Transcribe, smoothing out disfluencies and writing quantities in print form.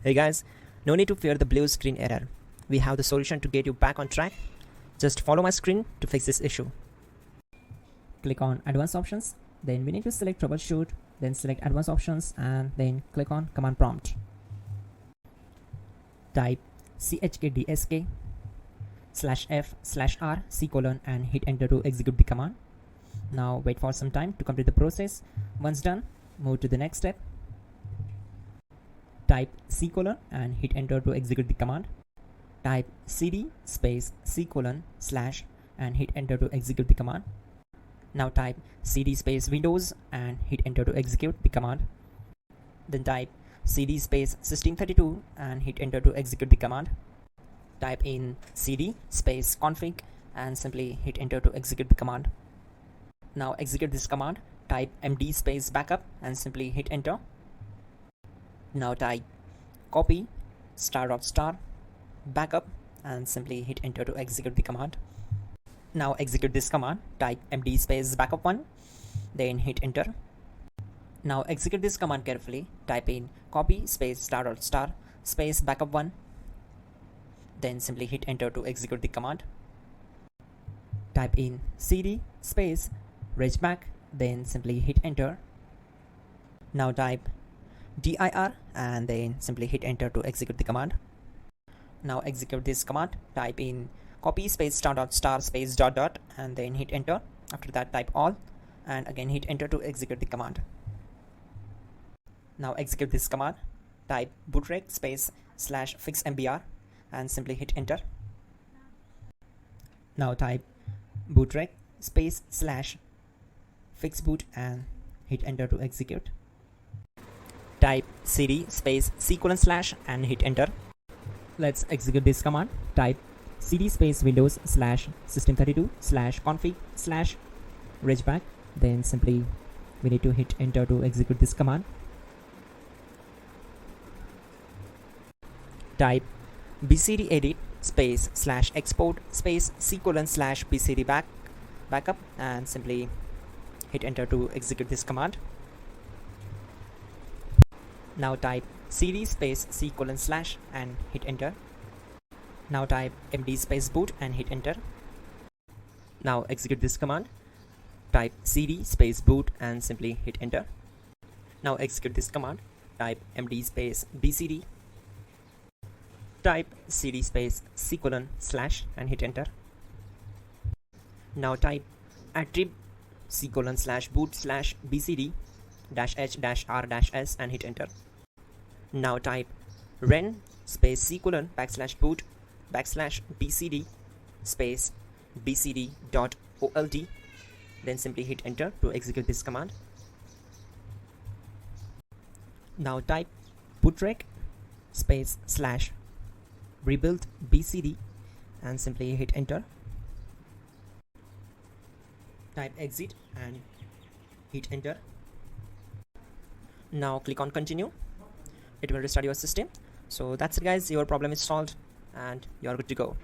Hey guys, no need to fear the blue screen error. We have the solution to get you back on track. Just follow my screen to fix this issue. Click on Advanced Options, then we need to select Troubleshoot, then select Advanced Options and then click on Command Prompt. Type chkdsk/f/r:/c: and hit enter to execute the command. Now wait for some time to complete the process. Once done, move to the next step. Type C: and hit enter to execute the command. Type cd space C: / and hit enter to execute the command. Now type cd space Windows and hit enter to execute the command. Then type cd space System32 and hit enter to execute the command. Type in cd space config and simply hit enter to execute the command. Now execute this command. Type md space backup and simply hit enter. Now type copy *** backup and simply hit enter to execute the command. Now execute this command. Type md space backup1, then hit enter. Now execute this command carefully. Type in copy space ** space backup1, then simply hit enter to execute the command. Type in cd space regback, then simply hit enter. Now type dir and then simply hit enter to execute the command. Now execute this command. Type in copy space ** space ... and then hit enter. After that type all and again hit enter to execute the command. Now execute this command. Type bootrec space /fixmbr and simply hit enter. Now type bootrec space /fixboot and hit enter to execute. Type cd space C: / and hit enter. Let's execute this command. Type cd space Windows /System32 /config /regback, then simply we need to hit enter to execute this command. Type bcd edit space /export space C: /bcd backup and simply hit enter to execute this command. Now type cd space C: / and hit enter. Now type md space boot and hit enter. Now execute this command. Type cd space boot and simply hit enter. Now execute this command. Type md space bcd. Type cd space C: / and hit enter. Now type attrib C: / boot /bcd -h-r-s and hit enter. Now type ren space C: \boot \bcd space bcd.old, then simply hit enter to execute this command. Now type bootrec space /rebuild bcd and simply hit enter. Type exit and hit enter. Now click on continue. It will restart your system. So that's it guys, your problem is solved and you are good to go.